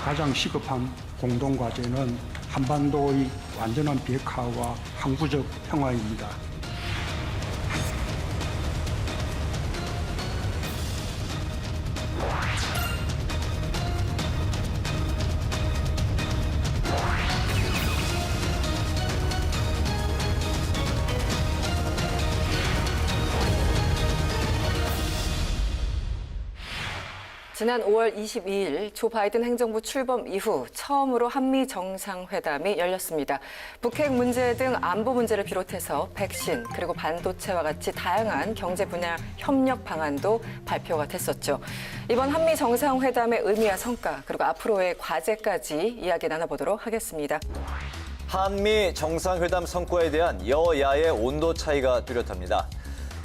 가장 시급한 공동과제는 한반도의 완전한 비핵화와 항구적 평화입니다. 지난 5월 22일 조 바이든 행정부 출범 이후 처음으로 한미 정상회담이 열렸습니다. 북핵 문제 등 안보 문제를 비롯해서 백신 그리고 반도체와 같이 다양한 경제 분야 협력 방안도 발표가 됐었죠. 이번 한미 정상회담의 의미와 성과 그리고 앞으로의 과제까지 이야기 나눠보도록 하겠습니다. 한미 정상회담 성과에 대한 여야의 온도 차이가 뚜렷합니다.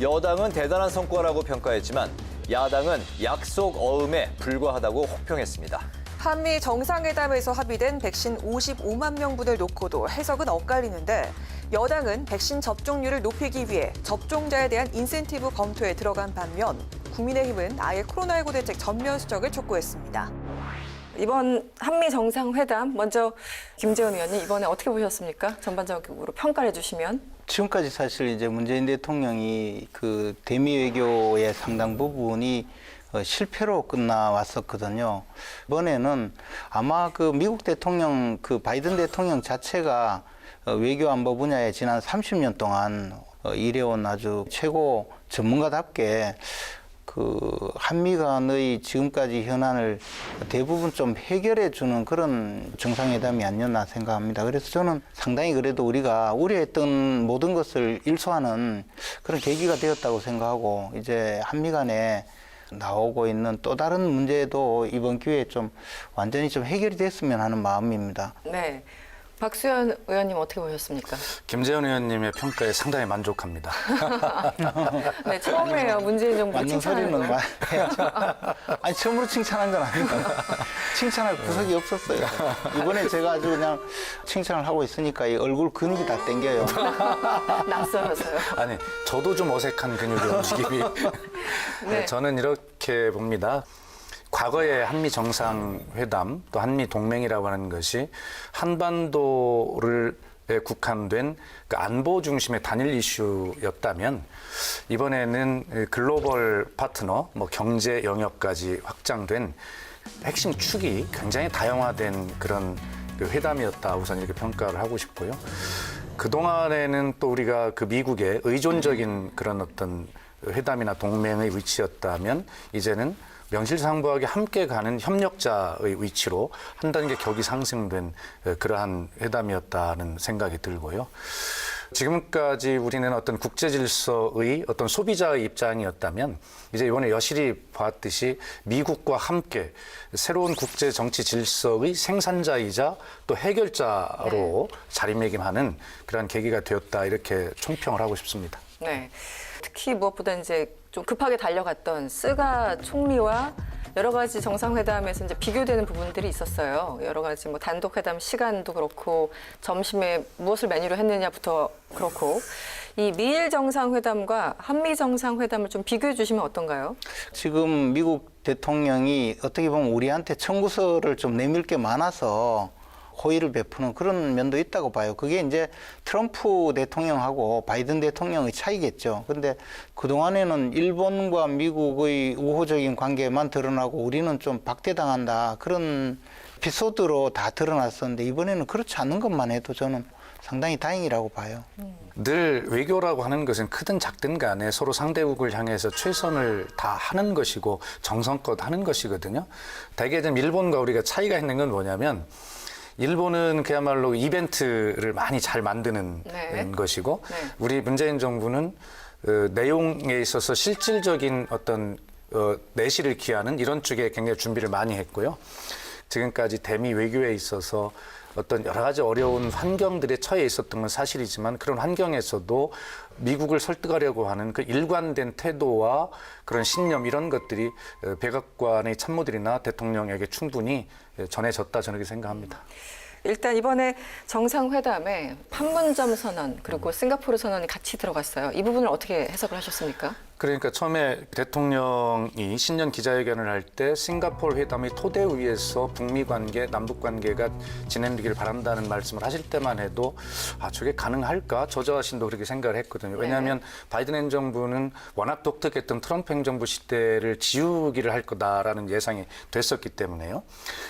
여당은 대단한 성과라고 평가했지만 야당은 약속 어음에 불과하다고 혹평했습니다. 한미 정상회담에서 합의된 백신 55만 명분을 놓고도 해석은 엇갈리는데 여당은 백신 접종률을 높이기 위해 접종자에 대한 인센티브 검토에 들어간 반면 국민의힘은 아예 코로나19 대책 전면 수정을 촉구했습니다. 이번 한미 정상회담 먼저 김재원 의원님 이번에 어떻게 보셨습니까? 전반적으로 평가를 해주시면. 지금까지 사실 이제 문재인 대통령이 그 대미 외교의 상당 부분이 실패로 끝나왔었거든요. 이번에는 아마 그 미국 대통령, 그 바이든 대통령 자체가 외교 안보 분야에 지난 30년 동안 일해온 아주 최고 전문가답게 그 한미 간의 지금까지 현안을 대부분 좀 해결해 주는 그런 정상회담이 아니었나 생각합니다. 그래서 저는 상당히 그래도 우리가 우려했던 모든 것을 일소하는 그런 계기가 되었다고 생각하고 이제 한미 간에 나오고 있는 또 다른 문제도 이번 기회에 좀 완전히 좀 해결이 됐으면 하는 마음입니다. 네. 박수현 의원님 어떻게 보셨습니까? 김재원 의원님의 평가에 상당히 만족합니다. 네, 처음이에요. 문재인 정부 맞는 칭찬하는 소리는 거. 해야죠. 아니 처음으로 칭찬한 건 아니고 칭찬할 구석이 없었어요. 이번에 제가 아주 그냥 칭찬을 하고 있으니까 이 얼굴 근육이 다 땡겨요. 낯설어서요. 아니, 저도 좀 어색한 근육의 움직임이. 네. 저는 이렇게 봅니다. 과거의 한미 정상회담 또 한미 동맹이라고 하는 것이 한반도를 국한된 그 안보 중심의 단일 이슈였다면 이번에는 글로벌 파트너, 뭐 경제 영역까지 확장된 핵심 축이 굉장히 다양화된 그런 그 회담이었다 우선 이렇게 평가를 하고 싶고요. 그동안에는 또 우리가 그 미국의 의존적인 그런 어떤 회담이나 동맹의 위치였다면 이제는 명실상부하게 함께 가는 협력자의 위치로 한 단계 격이 상승된 그러한 회담이었다는 생각이 들고요. 지금까지 우리는 어떤 국제 질서의 어떤 소비자의 입장이었다면 이제 이번에 여실히 봤듯이 미국과 함께 새로운 국제 정치 질서의 생산자이자 또 해결자로 자리매김하는 그러한 계기가 되었다 이렇게 총평을 하고 싶습니다. 네. 특히 무엇보다 이제 좀 급하게 달려갔던 스가 총리와 여러 가지 정상회담에서 이제 비교되는 부분들이 있었어요. 여러 가지 뭐 단독회담 시간도 그렇고 점심에 무엇을 메뉴로 했느냐부터 그렇고 이 미일 정상회담과 한미 정상회담을 좀 비교해 주시면 어떤가요? 지금 미국 대통령이 어떻게 보면 우리한테 청구서를 좀 내밀 게 많아서 호의를 베푸는 그런 면도 있다고 봐요. 그게 이제 트럼프 대통령하고 바이든 대통령의 차이겠죠. 근데 그동안에는 일본과 미국의 우호적인 관계만 드러나고 우리는 좀 박대당한다. 그런 에피소드로 다 드러났었는데 이번에는 그렇지 않은 것만 해도 저는 상당히 다행이라고 봐요. 늘 외교라고 하는 것은 크든 작든 간에 서로 상대국을 향해서 최선을 다하는 것이고 정성껏 하는 것이거든요. 대개 좀 일본과 우리가 차이가 있는 건 뭐냐면 일본은 그야말로 이벤트를 많이 잘 만드는 것이고 우리 문재인 정부는 내용에 있어서 실질적인 어떤 내실을 기하는 이런 쪽에 굉장히 준비를 많이 했고요. 지금까지 대미 외교에 있어서 어떤 여러 가지 어려운 환경들에 처해 있었던 건 사실이지만 그런 환경에서도 미국을 설득하려고 하는 그 일관된 태도와 그런 신념 이런 것들이 백악관의 참모들이나 대통령에게 충분히 전해졌다 저는 그렇게 생각합니다. 일단 이번에 정상회담에 판문점 선언 그리고 싱가포르 선언이 같이 들어갔어요. 이 부분을 어떻게 해석을 하셨습니까? 그러니까 처음에 대통령이 신년 기자회견을 할 때 싱가포르 회담의 토대 위에서 북미 관계, 남북 관계가 진행되기를 바란다는 말씀을 하실 때만 해도 저게 가능할까? 저 자신도 그렇게 생각을 했거든요. 왜냐하면 바이든 행정부는 워낙 독특했던 트럼프 행정부 시대를 지우기를 할 거다라는 예상이 됐었기 때문에요.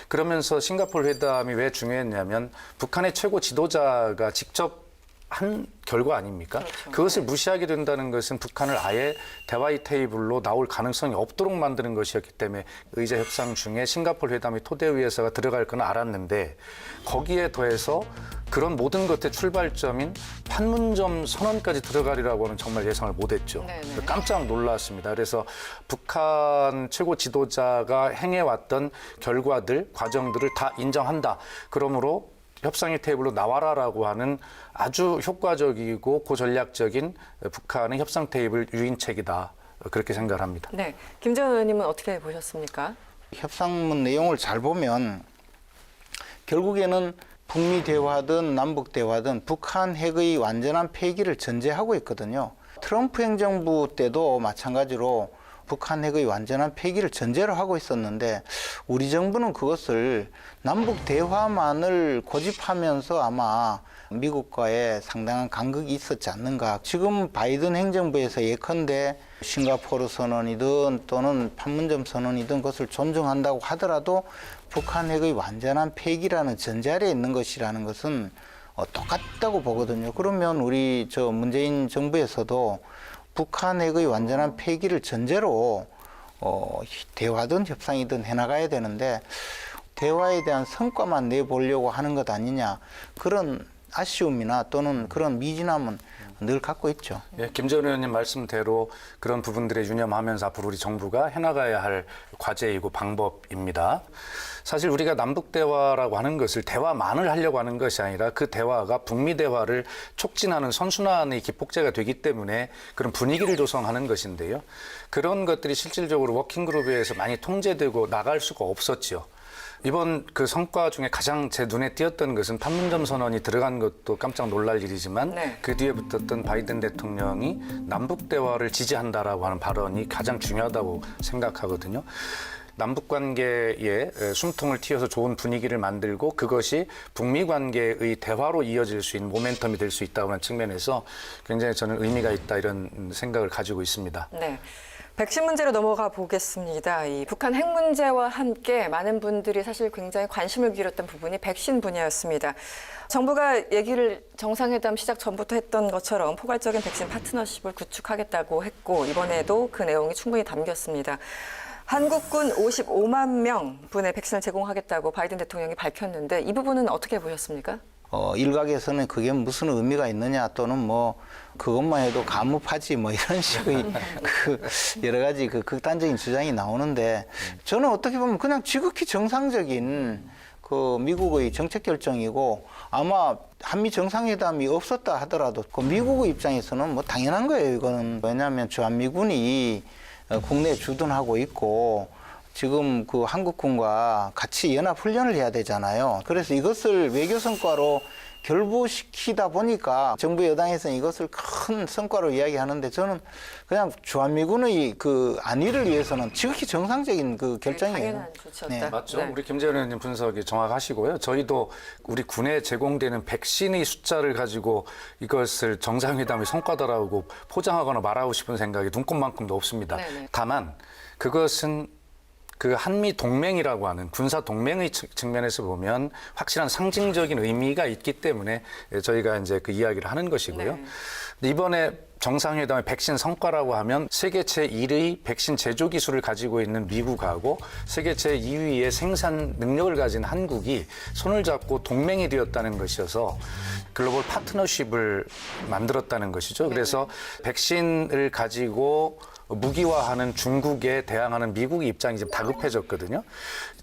그러면서 싱가포르 회담이 왜 중요했냐면 북한의 최고 지도자가 직접 한 결과 아닙니까? 그렇죠. 그것을 무시하게 된다는 것은 북한을 아예 대화의 테이블로 나올 가능성이 없도록 만드는 것이었기 때문에 의제 협상 중에 싱가포르 회담의 토대 위에서가 들어갈 건 알았는데 거기에 더해서 그런 모든 것의 출발점인 판문점 선언까지 들어가리라고는 정말 예상을 못했죠. 네네. 깜짝 놀랐습니다. 그래서 북한 최고 지도자가 행해왔던 결과들, 과정들을 다 인정한다. 그러므로 협상의 테이블로 나와라라고 하는 아주 효과적이고 고전략적인 북한의 협상 테이블 유인책이다. 그렇게 생각을 합니다. 네, 김재원 의원님은 어떻게 보셨습니까? 협상문 내용을 잘 보면 결국에는 북미 대화든 남북 대화든 북한 핵의 완전한 폐기를 전제하고 있거든요. 트럼프 행정부 때도 마찬가지로 북한 핵의 완전한 폐기를 전제로 하고 있었는데 우리 정부는 그것을 남북 대화만을 고집하면서 아마 미국과의 상당한 간극이 있었지 않는가. 지금 바이든 행정부에서 예컨대 싱가포르 선언이든 또는 판문점 선언이든 그것을 존중한다고 하더라도 북한 핵의 완전한 폐기라는 전제하에 있는 것이라는 것은 똑같다고 보거든요. 그러면 우리 문재인 정부에서도 북한 핵의 완전한 폐기를 전제로 대화든 협상이든 해나가야 되는데 대화에 대한 성과만 내보려고 하는 것 아니냐 그런 아쉬움이나 또는 그런 미진함은 늘 갖고 있죠. 예, 김재원 의원님 말씀대로 그런 부분들에 유념하면서 앞으로 우리 정부가 해나가야 할 과제이고 방법입니다. 사실 우리가 남북 대화라고 하는 것을 대화만을 하려고 하는 것이 아니라 그 대화가 북미 대화를 촉진하는 선순환의 기폭제가 되기 때문에 그런 분위기를 조성하는 것인데요. 그런 것들이 실질적으로 워킹그룹에서 많이 통제되고 나갈 수가 없었죠. 이번 그 성과 중에 가장 제 눈에 띄었던 것은 판문점 선언이 들어간 것도 깜짝 놀랄 일이지만 네. 그 뒤에 붙었던 바이든 대통령이 남북 대화를 지지한다라고 하는 발언이 가장 중요하다고 생각하거든요. 남북 관계에 숨통을 틔워서 좋은 분위기를 만들고 그것이 북미 관계의 대화로 이어질 수 있는 모멘텀이 될 수 있다고 하는 측면에서 굉장히 저는 의미가 있다 이런 생각을 가지고 있습니다. 네. 백신 문제로 넘어가 보겠습니다. 이 북한 핵 문제와 함께 많은 분들이 사실 굉장히 관심을 기울였던 부분이 백신 분야였습니다. 정부가 얘기를 정상회담 시작 전부터 했던 것처럼 포괄적인 백신 파트너십을 구축하겠다고 했고 이번에도 그 내용이 충분히 담겼습니다. 한국군 55만 명 분의 백신을 제공하겠다고 바이든 대통령이 밝혔는데 이 부분은 어떻게 보셨습니까? 일각에서는 그게 무슨 의미가 있느냐 또는 뭐 그것만 해도 가무파지 뭐 이런 식의 여러 가지 극단적인 주장이 나오는데 저는 어떻게 보면 그냥 지극히 정상적인 그 미국의 정책 결정이고 아마 한미 정상회담이 없었다 하더라도 그 미국의 입장에서는 뭐 당연한 거예요. 이거는 왜냐하면 주한미군이 국내에 주둔하고 있고 지금 그 한국군과 같이 연합훈련을 해야 되잖아요. 그래서 이것을 외교 성과로 결부시키다 보니까 정부 여당에서는 이것을 큰 성과로 이야기하는데 저는 그냥 주한미군의 그 안위를 위해서는 지극히 정상적인 그 결정이에요. 당연한 조치였다. 네. 맞죠. 네. 우리 김재원 의원님 분석이 정확하시고요. 저희도 우리 군에 제공되는 백신의 숫자를 가지고 이것을 정상회담의 성과다라고 포장하거나 말하고 싶은 생각이 눈꼽만큼도 없습니다. 네네. 다만 그것은 그 한미 동맹이라고 하는 군사 동맹의 측면에서 보면 확실한 상징적인 의미가 있기 때문에 저희가 이제 그 이야기를 하는 것이고요. 네. 근데 이번에 정상회담의 백신 성과라고 하면 세계 제1의 백신 제조 기술을 가지고 있는 미국하고 세계 제2위의 생산 능력을 가진 한국이 손을 잡고 동맹이 되었다는 것이어서 글로벌 파트너십을 만들었다는 것이죠. 그래서 백신을 가지고 무기화하는 중국에 대항하는 미국의 입장이 지금 다급해졌거든요.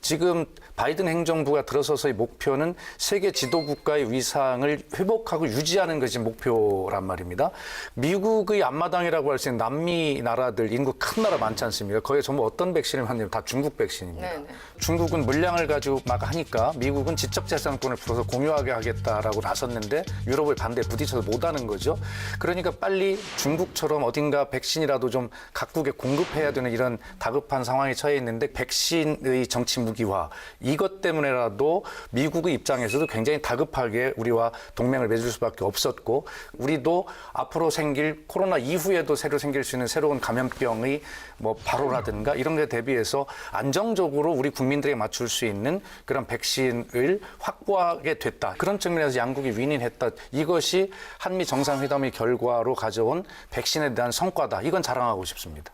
지금 바이든 행정부가 들어서서의 목표는 세계 지도국가의 위상을 회복하고 유지하는 것이 목표란 말입니다. 미국의 앞마당이라고 할 수 있는 남미 나라들, 인구 큰 나라 많지 않습니까? 거기에 전부 어떤 백신을 맞냐면 다 중국 백신입니다. 네네. 중국은 물량을 가지고 막 하니까 미국은 지적재산권을 풀어서 공유하게 하겠다라고 나섰는데 유럽의 반대에 부딪혀서 못하는 거죠. 그러니까 빨리 중국처럼 어딘가 백신이라도 좀 각국에 공급해야 되는 이런 다급한 상황에 처해 있는데 백신의 정치 무기화 이것 때문에라도 미국의 입장에서도 굉장히 다급하게 우리와 동맹을 맺을 수밖에 없었고 우리도 앞으로 생길 코로나 이후에도 새로 생길 수 있는 새로운 감염병의 뭐 발호라든가 이런 데 대비해서 안정적으로 우리 국민들에게 맞출 수 있는 그런 백신을 확보하게 됐다. 그런 측면에서 양국이 윈윈했다. 이것이 한미 정상회담의 결과로 가져온 백신에 대한 성과다. 이건 자랑하고 싶습니다.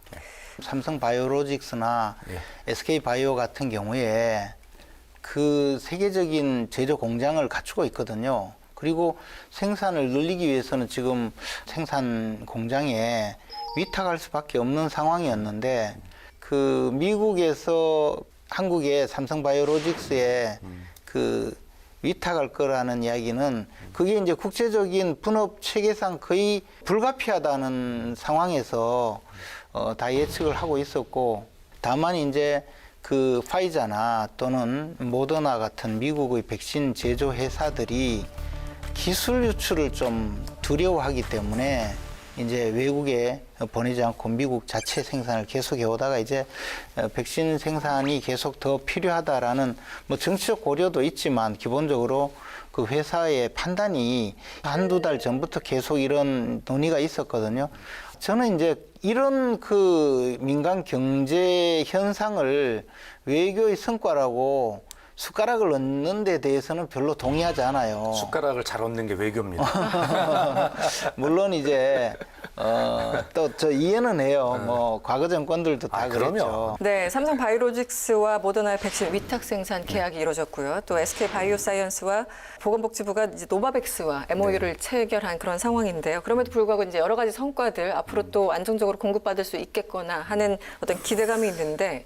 삼성 바이오로직스나 예. SK 바이오 같은 경우에 그 세계적인 제조 공장을 갖추고 있거든요. 그리고 생산을 늘리기 위해서는 지금 생산 공장에 위탁할 수밖에 없는 상황이었는데 그 미국에서 한국의 삼성 바이오로직스에 그 위탁할 거라는 이야기는 그게 이제 국제적인 분업 체계상 거의 불가피하다는 상황에서 다 예측을 하고 있었고 다만 이제 그 파이자나 또는 모더나 같은 미국의 백신 제조 회사들이 기술 유출을 좀 두려워하기 때문에 이제 외국에 보내지 않고 미국 자체 생산을 계속 해오다가 이제 백신 생산이 계속 더 필요하다라는 뭐 정치적 고려도 있지만 기본적으로 그 회사의 판단이 한두 달 전부터 계속 이런 논의가 있었거든요. 저는 이제 이런 그 민간 경제 현상을 외교의 성과라고 숟가락을 얹는 데 대해서는 별로 동의하지 않아요. 숟가락을 잘 얹는 게 외교입니다. 물론 이제 또 저 이해는 해요. 뭐 과거 정권들도 다 그럼요. 그랬죠. 네, 삼성 바이오로직스와 모더나의 백신 위탁 생산 계약이 이루어졌고요. 또 SK 바이오사이언스와 보건복지부가 이제 노바백스와 MOU를 체결한 그런 상황인데요. 그럼에도 불구하고 이제 여러 가지 성과들 앞으로 또 안정적으로 공급받을 수 있겠거나 하는 어떤 기대감이 있는데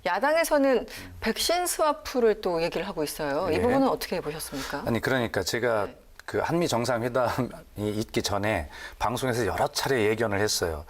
야당에서는 백신 스와프를 또 얘기를 하고 있어요. 이 네. 부분은 어떻게 보셨습니까? 아니 그러니까 제가 그 한미 정상회담이 있기 전에 방송에서 여러 차례 예견을 했어요.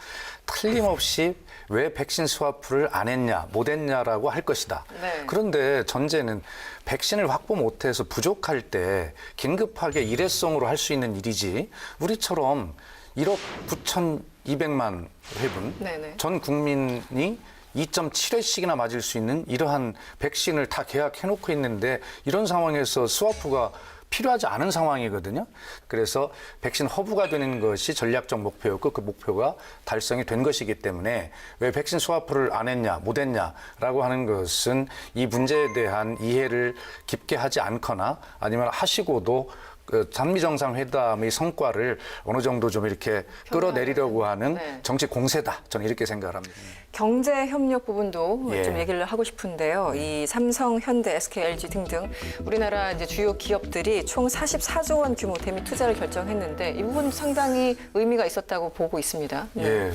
틀림없이 왜 백신 스와프를 안 했냐, 못 했냐라고 할 것이다. 네. 그런데 전제는 백신을 확보 못해서 부족할 때 긴급하게 일회성으로 할 수 있는 일이지 우리처럼 1억 9,200만 회분 네네. 전 국민이 2.7회씩이나 맞을 수 있는 이러한 백신을 다 계약해놓고 있는데 이런 상황에서 스와프가 필요하지 않은 상황이거든요. 그래서 백신 허브가 되는 것이 전략적 목표였고 그 목표가 달성이 된 것이기 때문에 왜 백신 스와프를 안 했냐, 못 했냐라고 하는 것은 이 문제에 대한 이해를 깊게 하지 않거나 아니면 하시고도 그 한미 정상회담의 성과를 어느 정도 좀 이렇게 끌어내리려고 하는 네. 정치 공세다. 저는 이렇게 생각을 합니다. 경제 협력 부분도 예. 좀 얘기를 하고 싶은데요. 이 삼성, 현대, SK, LG 등등 우리나라 이제 주요 기업들이 총 44조 원 규모 대미 투자를 결정했는데 이 부분 상당히 의미가 있었다고 보고 있습니다. 네. 예.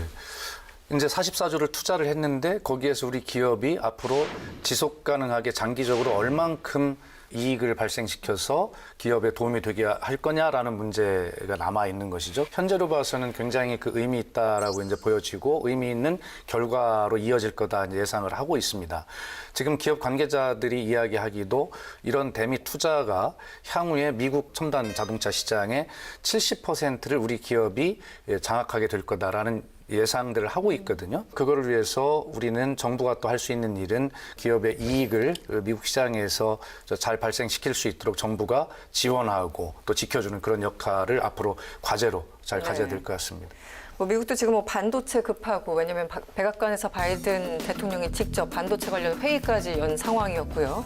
이제 44조를 투자를 했는데 거기에서 우리 기업이 앞으로 지속 가능하게 장기적으로 얼만큼 이익을 발생시켜서 기업에 도움이 되게 할 거냐라는 문제가 남아 있는 것이죠. 현재로 봐서는 굉장히 그 의미 있다라고 이제 보여지고 의미 있는 결과로 이어질 거다 이제 예상을 하고 있습니다. 지금 기업 관계자들이 이야기하기도 이런 대미 투자가 향후에 미국 첨단 자동차 시장의 70%를 우리 기업이 장악하게 될 거다라는 예상들을 하고 있거든요. 그거를 위해서 우리는 정부가 또 할 수 있는 일은 기업의 이익을 미국 시장에서 잘 발생시킬 수 있도록 정부가 지원하고 또 지켜주는 그런 역할을 앞으로 과제로 잘 가져야 될 것 같습니다. 뭐 미국도 지금 뭐 반도체 급하고 왜냐하면 백악관에서 바이든 대통령이 직접 반도체 관련 회의까지 연 상황이었고요.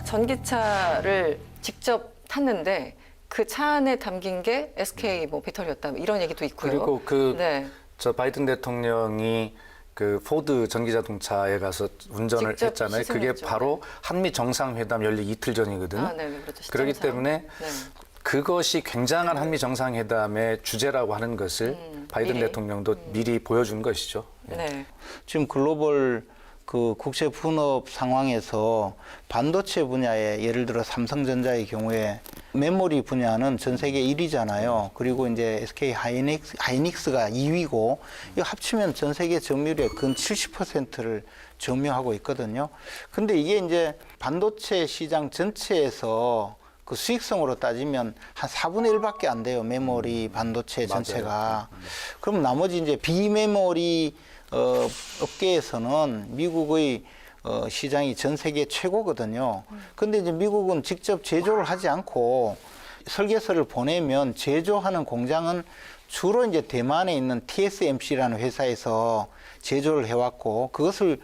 전기차를 직접 탔는데 그 차 안에 담긴 게 SK 뭐 배터리였다 이런 얘기도 있고요. 그리고 네. 저 바이든 대통령이 그 포드 전기자동차에 가서 운전을 직접 했잖아요. 그게 시승했죠. 바로 한미 정상회담 열리기 이틀 전이거든요. 아, 네, 그렇죠. 그렇기 시점상. 때문에 네. 그것이 굉장한 한미 정상회담의 주제라고 하는 것을 바이든 미리. 대통령도 미리 보여준 것이죠. 네. 지금 글로벌 그 국제 분업 상황에서 반도체 분야에 예를 들어 삼성전자의 경우에 메모리 분야는 전 세계 1위잖아요. 그리고 이제 SK 하이닉스가 2위고 이거 합치면 전 세계 점유율의 근 70%를 점유하고 있거든요. 근데 이게 이제 반도체 시장 전체에서 그 수익성으로 따지면 한 4분의 1밖에 안 돼요. 메모리 반도체 전체가. 그럼 나머지 이제 비메모리 업계에서는 미국의 시장이 전 세계 최고거든요. 근데 이제 미국은 직접 제조를 하지 않고 설계서를 보내면 제조하는 공장은 주로 이제 대만에 있는 TSMC라는 회사에서 제조를 해왔고 그것을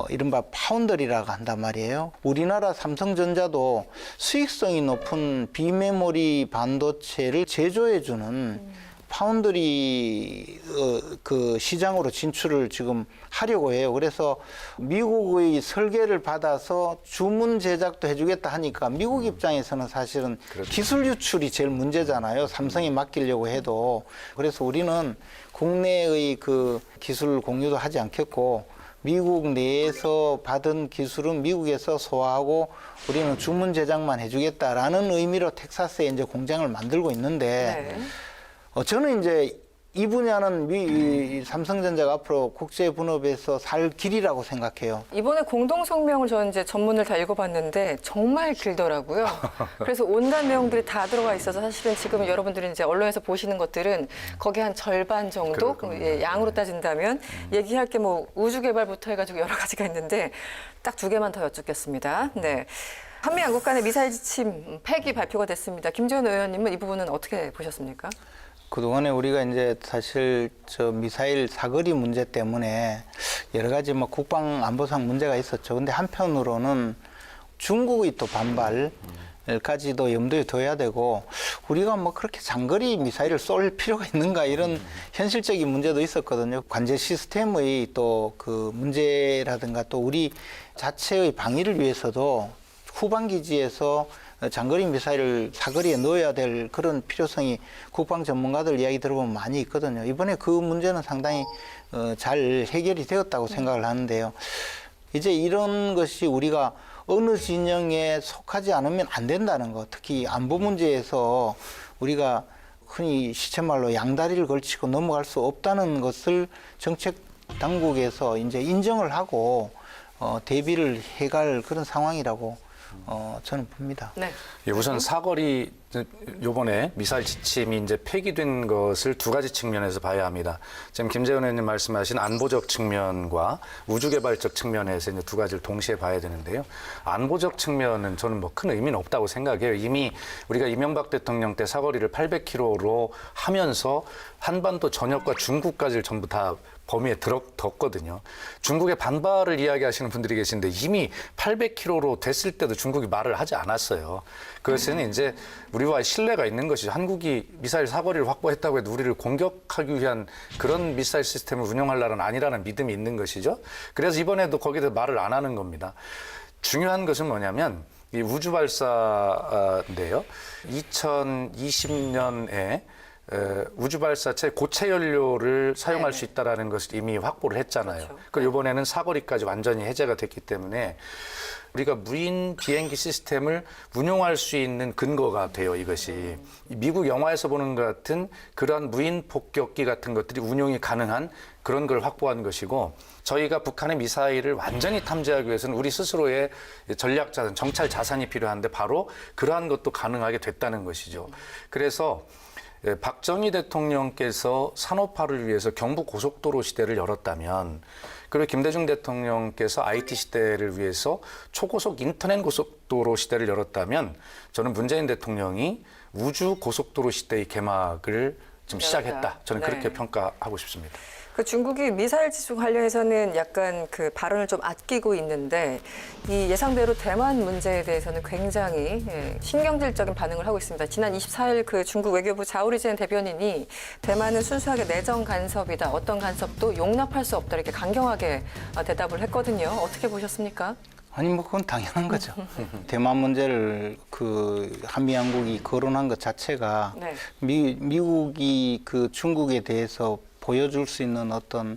이른바 파운더리라고 한단 말이에요. 우리나라 삼성전자도 수익성이 높은 비메모리 반도체를 제조해주는 파운드리 그 시장으로 진출을 지금 하려고 해요. 그래서 미국의 설계를 받아서 주문 제작도 해주겠다 하니까 미국 입장에서는 사실은 그렇죠. 기술 유출이 제일 문제잖아요. 삼성에 맡기려고 해도. 그래서 우리는 국내의 그 기술 공유도 하지 않겠고 미국 내에서 받은 기술은 미국에서 소화하고 우리는 주문 제작만 해주겠다라는 의미로 텍사스에 이제 공장을 만들고 있는데 네. 저는 이제 이 분야는 이 삼성전자가 앞으로 국제 분업에서 살 길이라고 생각해요. 이번에 공동 성명을 저는 이제 전문을 다 읽어봤는데 정말 길더라고요. 그래서 온갖 내용들이 다 들어가 있어서 사실은 지금 여러분들이 이제 언론에서 보시는 것들은 거기 한 절반 정도 예, 양으로 따진다면 얘기할 게 뭐 우주 개발부터 해가지고 여러 가지가 있는데 딱 2개만 더 여쭙겠습니다. 네. 한미 양국 간의 미사일 지침 폐기 발표가 됐습니다. 김재원 의원님은 이 부분은 어떻게 보셨습니까? 그동안에 우리가 이제 사실 저 미사일 사거리 문제 때문에 여러 가지 뭐 국방 안보상 문제가 있었죠. 근데 한편으로는 중국의 또 반발까지도 염두에 둬야 되고 우리가 뭐 그렇게 장거리 미사일을 쏠 필요가 있는가 이런 현실적인 문제도 있었거든요. 관제 시스템의 또 그 문제라든가 또 우리 자체의 방위를 위해서도 후방 기지에서 장거리 미사일을 사거리에 넣어야 될 그런 필요성이 국방 전문가들 이야기 들어보면 많이 있거든요. 이번에 그 문제는 상당히 잘 해결이 되었다고 생각을 하는데요. 이제 이런 것이 우리가 어느 진영에 속하지 않으면 안 된다는 것, 특히 안보 문제에서 우리가 흔히 시쳇말로 양다리를 걸치고 넘어갈 수 없다는 것을 정책 당국에서 이제 인정을 하고 대비를 해갈 그런 상황이라고 저는 봅니다. 네. 예, 우선 사거리 요번에 미사일 지침이 이제 폐기된 것을 2가지 측면에서 봐야 합니다. 지금 김재원 의원님 말씀하신 안보적 측면과 우주개발적 측면에서 이제 2가지를 동시에 봐야 되는데요. 안보적 측면은 저는 뭐 큰 의미는 없다고 생각해요. 이미 우리가 이명박 대통령 때 사거리를 800km로 하면서 한반도 전역과 중국까지를 전부 다 범위에 들었거든요. 중국의 반발을 이야기하시는 분들이 계신데 이미 800km로 됐을 때도 중국이 말을 하지 않았어요. 그것은 이제 우리와 신뢰가 있는 것이죠. 한국이 미사일 사거리를 확보했다고 해도 우리를 공격하기 위한 그런 미사일 시스템을 운영할 나라는 아니라는 믿음이 있는 것이죠. 그래서 이번에도 거기에 말을 안 하는 겁니다. 중요한 것은 뭐냐면 이 우주 발사인데요. 2020년에 우주 발사체 고체 연료를 사용할 수 있다라는 것을 이미 확보를 했잖아요. 그렇죠. 그리고 이번에는 사거리까지 완전히 해제가 됐기 때문에 우리가 무인 비행기 시스템을 운용할 수 있는 근거가 돼요, 이것이. 미국 영화에서 보는 것 같은 그러한 무인 폭격기 같은 것들이 운용이 가능한 그런 걸 확보한 것이고 저희가 북한의 미사일을 완전히 탐지하기 위해서는 우리 스스로의 전략 자산, 정찰 자산이 필요한데 바로 그러한 것도 가능하게 됐다는 것이죠. 그래서 박정희 대통령께서 산업화를 위해서 경부 고속도로 시대를 열었다면 그리고 김대중 대통령께서 IT 시대를 위해서 초고속 인터넷 고속도로 시대를 열었다면 저는 문재인 대통령이 우주 고속도로 시대의 개막을 좀 시작했다. 저는 그렇게 평가하고 싶습니다. 그 중국이 미사일 지수 관련해서는 약간 그 발언을 좀 아끼고 있는데 이 예상대로 대만 문제에 대해서는 굉장히 신경질적인 반응을 하고 있습니다. 지난 24일 그 중국 외교부 자오리젠 대변인이 대만은 순수하게 내정 간섭이다. 어떤 간섭도 용납할 수 없다. 이렇게 강경하게 대답을 했거든요. 어떻게 보셨습니까? 아니 뭐 그건 당연한 거죠. 대만 문제를 그 한미 양국이 거론한 것 자체가 네. 미국이 그 중국에 대해서 보여줄 수 있는 어떤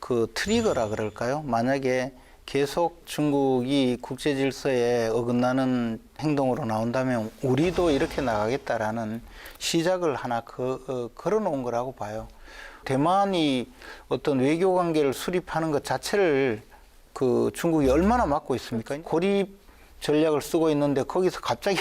그 트리거라 그럴까요? 만약에 계속 중국이 국제 질서에 어긋나는 행동으로 나온다면 우리도 이렇게 나가겠다라는 시작을 하나 걸어놓은 거라고 봐요. 대만이 어떤 외교 관계를 수립하는 것 자체를 그 중국이 얼마나 막고 있습니까? 고립 전략을 쓰고 있는데 거기서 갑자기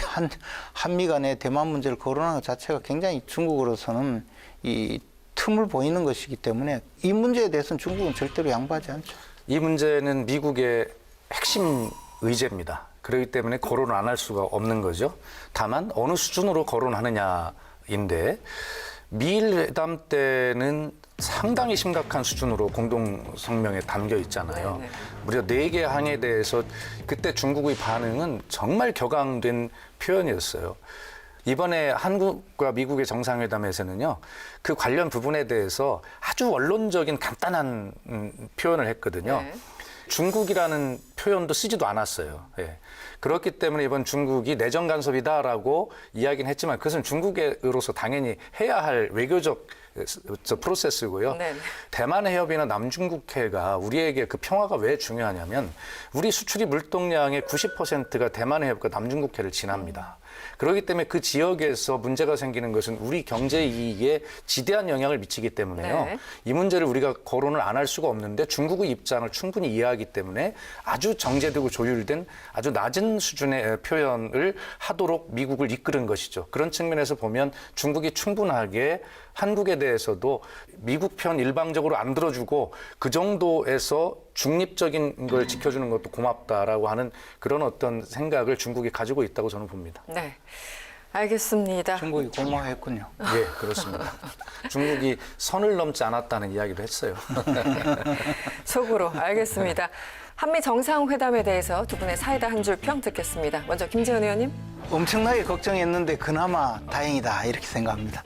한미 간에 대만 문제를 거론하는 것 자체가 굉장히 중국으로서는 이 틈을 보이는 것이기 때문에 이 문제에 대해서는 중국은 절대로 양보하지 않죠. 이 문제는 미국의 핵심 의제입니다. 그렇기 때문에 거론을 안 할 수가 없는 거죠. 다만 어느 수준으로 거론하느냐인데 미일 회담 때는 상당히 심각한 수준으로 공동성명에 담겨 있잖아요. 네네. 무려 4개 항에 대해서 그때 중국의 반응은 정말 격앙된 표현이었어요. 이번에 한국과 미국의 정상회담에서는요, 그 관련 부분에 대해서 아주 원론적인 간단한 표현을 했거든요. 네. 중국이라는 표현도 쓰지도 않았어요. 예. 그렇기 때문에 이번 중국이 내정 간섭이다라고 이야기는 했지만 그것은 중국으로서 당연히 해야 할 외교적 프로세스고요. 네. 대만 해협이나 남중국해가 우리에게 그 평화가 왜 중요하냐면 우리 수출이 물동량의 90%가 대만 해협과 남중국해를 지납니다. 그렇기 때문에 그 지역에서 문제가 생기는 것은 우리 경제 이익에 지대한 영향을 미치기 때문에요. 네. 이 문제를 우리가 거론을 안 할 수가 없는데 중국의 입장을 충분히 이해하기 때문에 아주 정제되고 조율된 아주 낮은 수준의 표현을 하도록 미국을 이끄는 것이죠. 그런 측면에서 보면 중국이 충분하게 한국에 대해서도 미국 편 일방적으로 안 들어주고 그 정도에서 중립적인 걸 지켜주는 것도 고맙다라고 하는 그런 어떤 생각을 중국이 가지고 있다고 저는 봅니다. 네. 알겠습니다. 중국이 고마워했군요. 예, 그렇습니다. 중국이 선을 넘지 않았다는 이야기도 했어요. 속으로 알겠습니다. 한미 정상회담에 대해서 두 분의 사이다 한 줄 평 듣겠습니다. 먼저 김재현 의원님. 엄청나게 걱정했는데 그나마 다행이다 이렇게 생각합니다.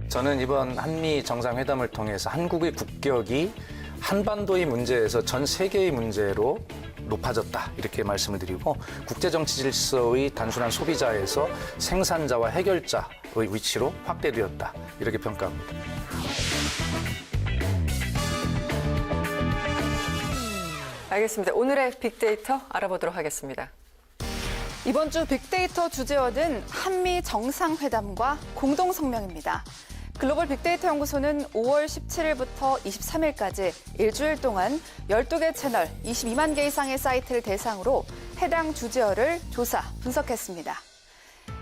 저는 이번 한미 정상회담을 통해서 한국의 국격이 한반도의 문제에서 전 세계의 문제로 높아졌다 이렇게 말씀을 드리고 국제정치 질서의 단순한 소비자에서 생산자와 해결자의 위치로 확대되었다 이렇게 평가합니다. 알겠습니다. 오늘의 빅데이터 알아보도록 하겠습니다. 이번 주 빅데이터 주제어는 한미 정상회담과 공동성명입니다. 글로벌 빅데이터 연구소는 5월 17일부터 23일까지 일주일 동안 12개 채널 22만 개 이상의 사이트를 대상으로 해당 주제어를 조사, 분석했습니다.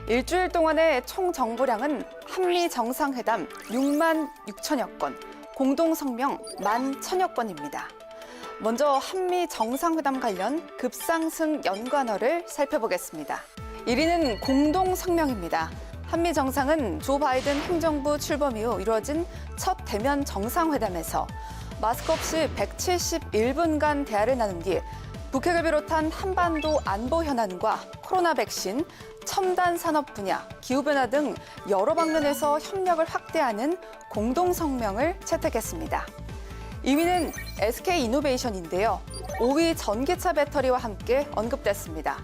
일주일 동안의 총 정보량은 한미 정상회담 6만 6천여 건, 공동성명 1만 1천여 건입니다. 먼저 한미 정상회담 관련 급상승 연관어를 살펴보겠습니다. 1위는 공동성명입니다. 한미 정상은 조 바이든 행정부 출범 이후 이루어진 첫 대면 정상회담에서 마스크 없이 171분간 대화를 나눈 뒤 북핵을 비롯한 한반도 안보 현안과 코로나 백신, 첨단 산업 분야, 기후변화 등 여러 방면에서 협력을 확대하는 공동성명을 채택했습니다. 2위는 SK이노베이션인데요. 5위 전기차 배터리와 함께 언급됐습니다.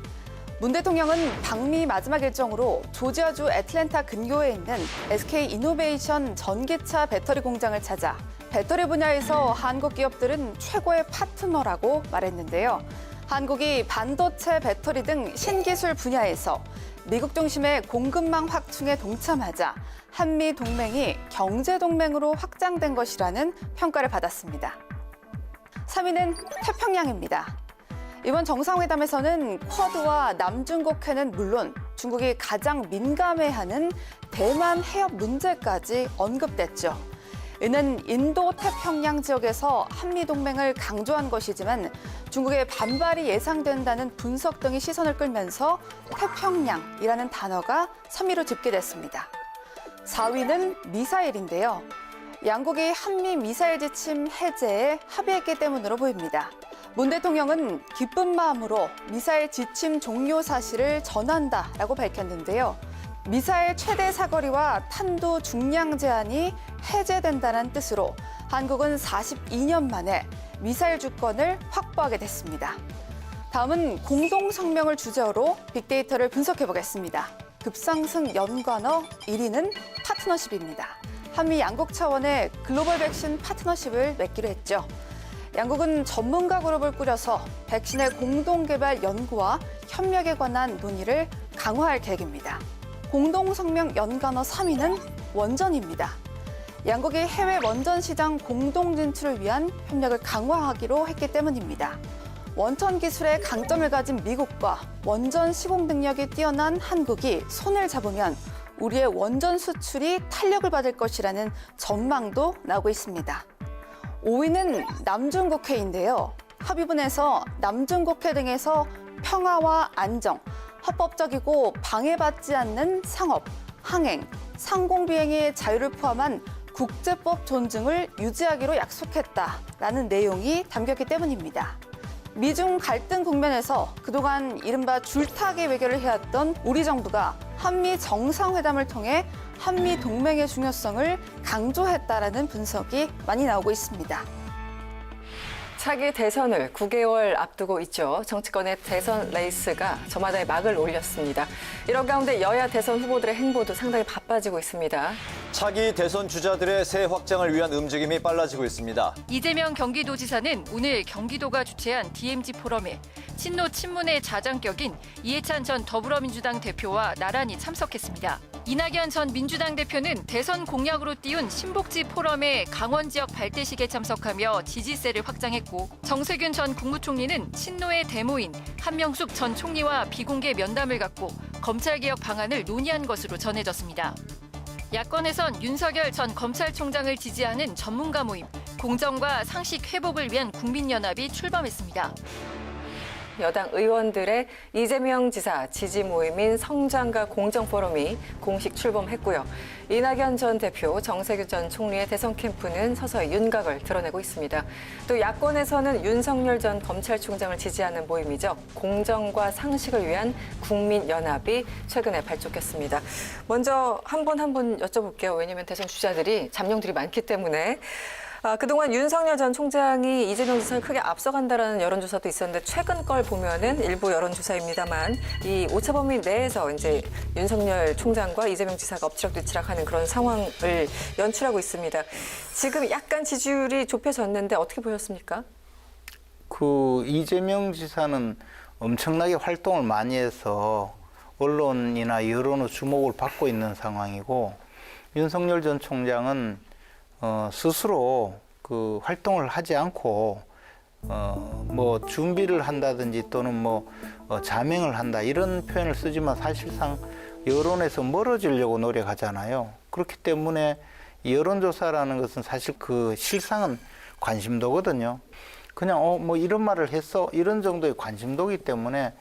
문 대통령은 방미 마지막 일정으로 조지아주 애틀랜타 근교에 있는 SK이노베이션 전기차 배터리 공장을 찾아 배터리 분야에서 한국 기업들은 최고의 파트너라고 말했는데요. 한국이 반도체 배터리 등 신기술 분야에서 미국 중심의 공급망 확충에 동참하자 한미 동맹이 경제 동맹으로 확장된 것이라는 평가를 받았습니다. 3위는 태평양입니다. 이번 정상회담에서는 쿼드와 남중국해는 물론 중국이 가장 민감해하는 대만 해협 문제까지 언급됐죠. 이는 인도 태평양 지역에서 한미 동맹을 강조한 것이지만 중국의 반발이 예상된다는 분석 등이 시선을 끌면서 태평양이라는 단어가 섬유로 집계됐습니다. 4위는 미사일인데요. 양국이 한미 미사일 지침 해제에 합의했기 때문으로 보입니다. 문 대통령은 기쁜 마음으로 미사일 지침 종료 사실을 전한다라고 밝혔는데요. 미사일 최대 사거리와 탄도 중량 제한이 해제된다는 뜻으로 한국은 42년 만에 미사일 주권을 확보하게 됐습니다. 다음은 공동 성명을 주제어로 빅데이터를 분석해 보겠습니다. 급상승 연관어 1위는 파트너십입니다. 한미 양국 차원의 글로벌 백신 파트너십을 맺기로 했죠. 양국은 전문가 그룹을 꾸려서 백신의 공동 개발 연구와 협력에 관한 논의를 강화할 계획입니다. 공동 성명 연관어 3위는 원전입니다. 양국이 해외 원전 시장 공동 진출을 위한 협력을 강화하기로 했기 때문입니다. 원천 기술의 강점을 가진 미국과 원전 시공 능력이 뛰어난 한국이 손을 잡으면 우리의 원전 수출이 탄력을 받을 것이라는 전망도 나오고 있습니다. 5위는 남중국해인데요. 합의문에서 남중국해 등에서 평화와 안정, 합법적이고 방해받지 않는 상업, 항행, 상공비행의 자유를 포함한 국제법 존중을 유지하기로 약속했다라는 내용이 담겼기 때문입니다. 미중 갈등 국면에서 그동안 이른바 줄타기 외교를 해왔던 우리 정부가 한미 정상회담을 통해 한미 동맹의 중요성을 강조했다라는 분석이 많이 나오고 있습니다. 차기 대선을 9개월 앞두고 있죠. 정치권의 대선 레이스가 저마다의 막을 올렸습니다. 이런 가운데 여야 대선 후보들의 행보도 상당히 바빠지고 있습니다. 차기 대선 주자들의 새 확장을 위한 움직임이 빨라지고 있습니다. 이재명 경기도지사는 오늘 경기도가 주최한 DMZ 포럼에 친노 친문의 자장격인 이해찬 전 더불어민주당 대표와 나란히 참석했습니다. 이낙연 전 민주당 대표는 대선 공약으로 띄운 신복지 포럼의 강원 지역 발대식에 참석하며 지지세를 확장했고, 정세균 전 국무총리는 친노의 대모인 한명숙 전 총리와 비공개 면담을 갖고 검찰개혁 방안을 논의한 것으로 전해졌습니다. 야권에선 윤석열 전 검찰총장을 지지하는 전문가 모임, 공정과 상식 회복을 위한 국민연합이 출범했습니다. 여당 의원들의 이재명 지사 지지 모임인 성장과 공정포럼이 공식 출범했고요. 이낙연 전 대표, 정세균 전 총리의 대선 캠프는 서서히 윤곽을 드러내고 있습니다. 또 야권에서는 윤석열 전 검찰총장을 지지하는 모임이죠. 공정과 상식을 위한 국민연합이 최근에 발족했습니다. 먼저 한 분 한 분 여쭤볼게요. 왜냐하면 대선 주자들이 잠룡들이 많기 때문에. 그동안 윤석열 전 총장이 이재명 지사를 크게 앞서간다라는 여론조사도 있었는데 최근 걸 보면은 일부 여론조사입니다만 이 오차범위 내에서 이제 윤석열 총장과 이재명 지사가 엎치락뒤치락하는 그런 상황을 연출하고 있습니다. 지금 약간 지지율이 좁혀졌는데 어떻게 보셨습니까? 이재명 지사는 엄청나게 활동을 많이 해서 언론이나 여론의 주목을 받고 있는 상황이고, 윤석열 전 총장은 스스로 활동을 하지 않고 준비를 한다든지 또는 자맹을 한다 이런 표현을 쓰지만 사실상 여론에서 멀어지려고 노력하잖아요. 그렇기 때문에 여론조사라는 것은 사실 실상은 관심도거든요. 그냥 이런 말을 했어 이런 정도의 관심도이기 때문에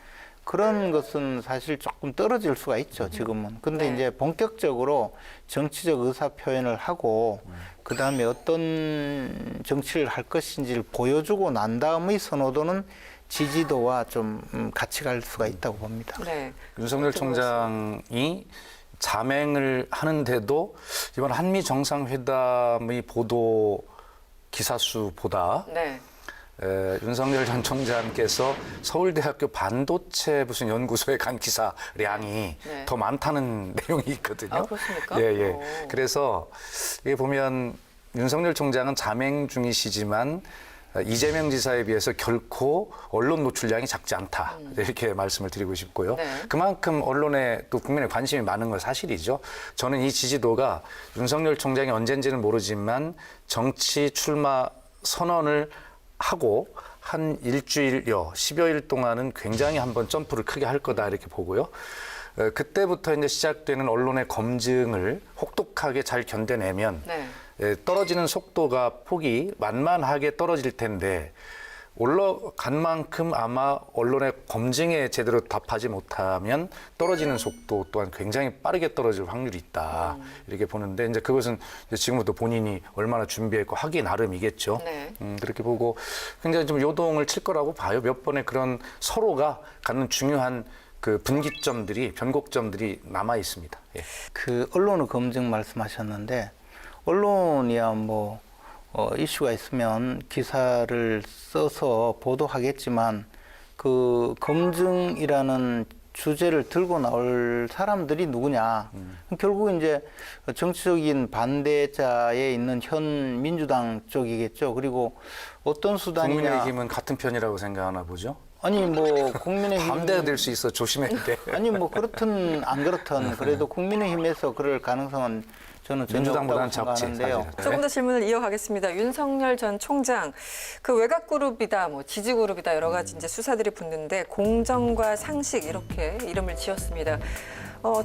그런 것은 사실 조금 떨어질 수가 있죠, 지금은. 근데 이제 본격적으로 정치적 의사 표현을 하고, 그 다음에 어떤 정치를 할 것인지를 보여주고 난 다음의 선호도는 지지도와 좀 같이 갈 수가 있다고 봅니다. 네. 윤석열 총장이 자맹을 하는데도 이번 한미 정상회담의 보도 기사 수보다 윤석열 전 총장께서 서울대학교 반도체 무슨 연구소에 간 기사량이 더 많다는 내용이 있거든요. 아, 그렇습니까? 예. 그래서 이게 보면 윤석열 총장은 자맹 중이시지만 이재명 지사에 비해서 결코 언론 노출량이 작지 않다. 이렇게 말씀을 드리고 싶고요. 그만큼 언론에 또 국민의 관심이 많은 건 사실이죠. 저는 이 지지도가 윤석열 총장이 언젠지는 모르지만 정치 출마 선언을 하고 한 일주일여, 10여일 동안은 굉장히 한번 점프를 크게 할 거다 이렇게 보고요. 그때부터 이제 시작되는 언론의 검증을 혹독하게 잘 견뎌내면 떨어지는 속도가 폭이 만만하게 떨어질 텐데 올라간 만큼 아마 언론의 검증에 제대로 답하지 못하면 떨어지는 속도 또한 굉장히 빠르게 떨어질 확률이 있다. 이렇게 보는데 이제 그것은 이제 지금부터 본인이 얼마나 준비했고 하기 나름이겠죠. 그렇게 보고 굉장히 좀 요동을 칠 거라고 봐요. 몇 번의 그런 서로가 갖는 중요한 그 분기점들이 변곡점들이 남아 있습니다. 예. 그 언론의 검증 말씀하셨는데 언론이야 뭐 이슈가 있으면 기사를 써서 보도하겠지만 그 검증이라는 주제를 들고 나올 사람들이 누구냐. 결국 이제 정치적인 반대자에 있는 현 민주당 쪽이겠죠. 그리고 어떤 수단이냐. 국민의힘은 같은 편이라고 생각하나 보죠? 아니 뭐 국민의힘 반대가 될 수 있어 조심해야 돼. 아니 뭐 그렇든 안 그렇든 그래도 국민의힘에서 그럴 가능성은 저는 전혀 민주당보다는 없다고 적지, 생각하는데요. 사실은. 조금 더 질문을 이어가겠습니다. 윤석열 전 총장, 그 외곽 그룹이다, 뭐 지지 그룹이다 여러 가지 이제 수사들이 붙는데 공정과 상식 이렇게 이름을 지었습니다.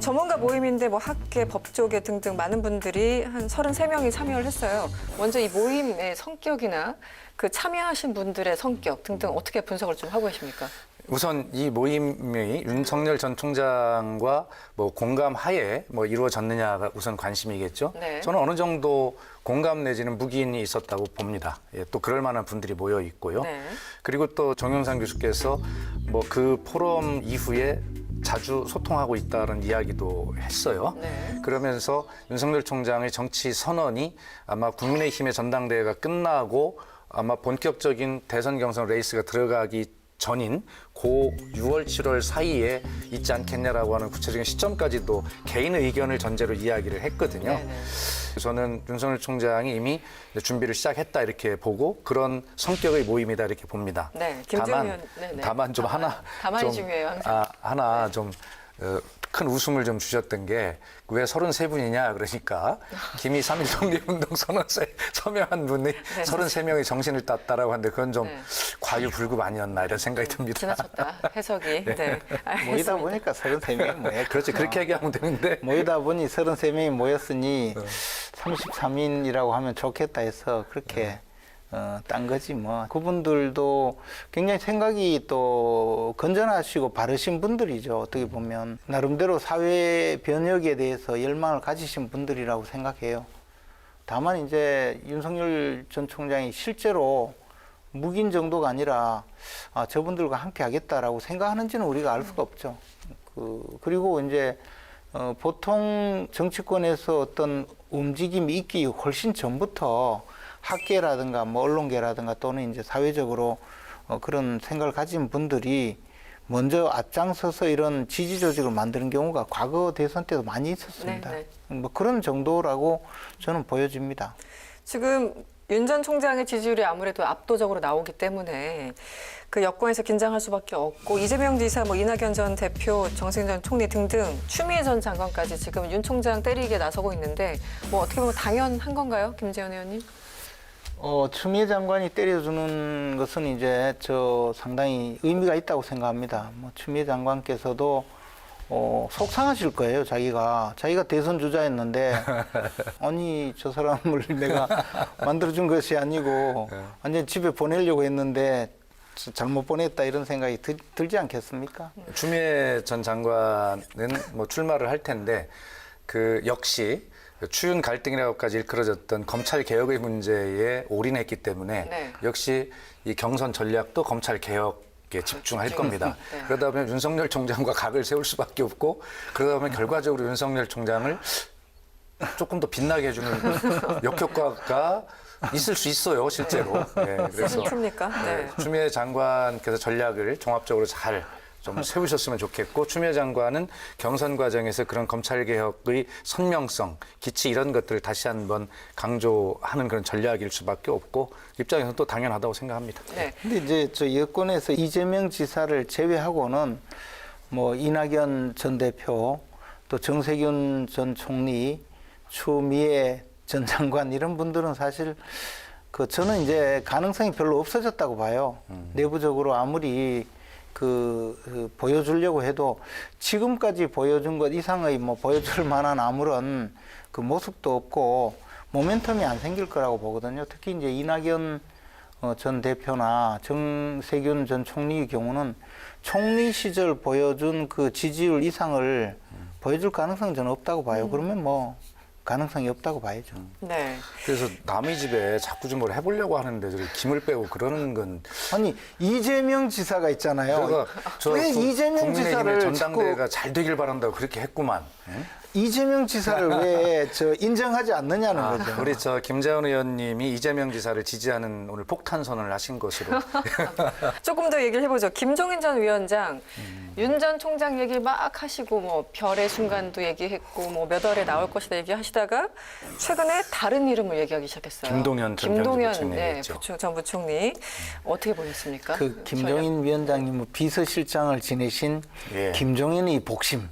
전문가 모임인데 뭐 학계, 법조계 등등 많은 분들이 한 33명이 참여를 했어요. 먼저 이 모임의 성격이나 그 참여하신 분들의 성격 등등 어떻게 분석을 좀 하고 계십니까? 우선 이 모임이 윤석열 전 총장과 뭐 공감 하에 뭐 이루어졌느냐가 우선 관심이겠죠. 네. 저는 어느 정도 공감 내지는 묵인이 있었다고 봅니다. 예, 또 그럴 만한 분들이 모여 있고요. 네. 그리고 또 정영상 교수께서 뭐 그 포럼 이후에 자주 소통하고 있다는 이야기도 했어요. 네. 그러면서 윤석열 총장의 정치 선언이 아마 국민의힘의 전당대회가 끝나고 아마 본격적인 대선 경선 레이스가 들어가기 전인 고 6월, 7월 사이에 있지 않겠냐라고 하는 구체적인 시점까지도 개인 의견을 전제로 이야기를 했거든요. 네네. 저는 윤석열 총장이 이미 준비를 시작했다 이렇게 보고 그런 성격의 모임이다 이렇게 봅니다. 네, 김재현 의원. 네네. 다만 좀 다만이 좀, 중요해요, 항상. 하나 좀 큰 웃음을 좀 주셨던 게 왜 33분이냐 그러니까 김이 3.1 독립운동 선언서에 서명한 분이 33명의 정신을 땄다라고 하는데 그건 좀 네. 과유불급 아니었나 이런 생각이 듭니다. 지나쳤다 해석이. 네. 알겠습니다. 모이다 보니까 33명이 모였죠. 그렇지 그렇게 얘기하면 되는데 모이다 보니 33명이 모였으니 33인이라고 하면 좋겠다 해서 그렇게 딴 거지 뭐. 그분들도 굉장히 생각이 또 건전하시고 바르신 분들이죠. 어떻게 보면 나름대로 사회 변혁에 대해서 열망을 가지신 분들이라고 생각해요. 다만 이제 윤석열 전 총장이 실제로 묵인 정도가 아니라 저분들과 함께 하겠다라고 생각하는지는 우리가 알 수가 없죠. 그리고 이제 보통 정치권에서 어떤 움직임이 있기 훨씬 전부터 학계라든가 뭐 언론계라든가 또는 이제 사회적으로 그런 생각을 가진 분들이 먼저 앞장서서 이런 지지 조직을 만드는 경우가 과거 대선 때도 많이 있었습니다. 네, 뭐 그런 정도라고 저는 보여집니다. 지금 윤 전 총장의 지지율이 아무래도 압도적으로 나오기 때문에 그 여권에서 긴장할 수밖에 없고 이재명 지사, 뭐 이낙연 전 대표, 정세균 전 총리 등등 추미애 전 장관까지 지금 윤 총장 때리기에 나서고 있는데 뭐 어떻게 보면 당연한 건가요, 김재현 의원님? 추미애 장관이 때려주는 것은 이제 저 상당히 의미가 있다고 생각합니다. 뭐 추미애 장관께서도 속상하실 거예요. 자기가 대선 주자였는데 아니 저 사람을 내가 만들어준 것이 아니고 완전 집에 보내려고 했는데 잘못 보냈다 이런 생각이 들지 않겠습니까? 추미애 전 장관은 뭐 출마를 할 텐데 그 역시 추윤 갈등이라고까지 일컬어졌던 검찰 개혁의 문제에 올인했기 때문에 네. 역시 이 경선 전략도 검찰 개혁에 집중할 겁니다. 네. 그러다 보면 윤석열 총장과 각을 세울 수밖에 없고 그러다 보면 결과적으로 윤석열 총장을 조금 더 빛나게 해주는 역효과가 있을 수 있어요, 실제로. 네, 그래서 슬픕니까? 네. 추미애 장관께서 전략을 종합적으로 잘 좀 세우셨으면 좋겠고 추미애 장관은 경선 과정에서 그런 검찰개혁의 선명성, 기치 이런 것들을 다시 한번 강조하는 그런 전략일 수밖에 없고 입장에서는 또 당연하다고 생각합니다. 네. 근데 이제 저 여권에서 이재명 지사를 제외하고는 뭐 이낙연 전 대표, 또 정세균 전 총리, 추미애 전 장관 이런 분들은 사실 저는 이제 가능성이 별로 없어졌다고 봐요. 내부적으로 아무리 보여주려고 해도 지금까지 보여준 것 이상의 뭐 보여줄 만한 아무런 그 모습도 없고 모멘텀이 안 생길 거라고 보거든요. 특히 이제 이낙연 전 대표나 정세균 전 총리의 경우는 총리 시절 보여준 그 지지율 이상을 보여줄 가능성은 저는 없다고 봐요. 그러면 뭐 가능성이 없다고 봐야죠. 네. 그래서 남의 집에 자꾸 좀 뭘 해보려고 하는데 저기 김을 빼고 그러는 건 아니 이재명 지사가 있잖아요. 내가 저 왜 이재명 국민의힘의 지사를 전당대회가 자꾸 잘 되길 바란다고 그렇게 했구만. 응? 이재명 지사를 왜 저 인정하지 않느냐는 거죠. 우리 저 김재원 의원님이 이재명 지사를 지지하는 오늘 폭탄 선언을 하신 것으로. 조금 더 얘기를 해보죠. 김종인 전 위원장, 윤 전 총장 얘기 막 하시고 뭐 별의 순간도 얘기했고 뭐 몇 월에 나올 것이다 얘기하시다가 최근에 다른 이름을 얘기하기 시작했어요. 김동연 전 경제부총리 네, 얘기했죠. 전 부총리 어떻게 보셨습니까? 그 김종인 위원장님 비서실장을 지내신 예. 김종인의 복심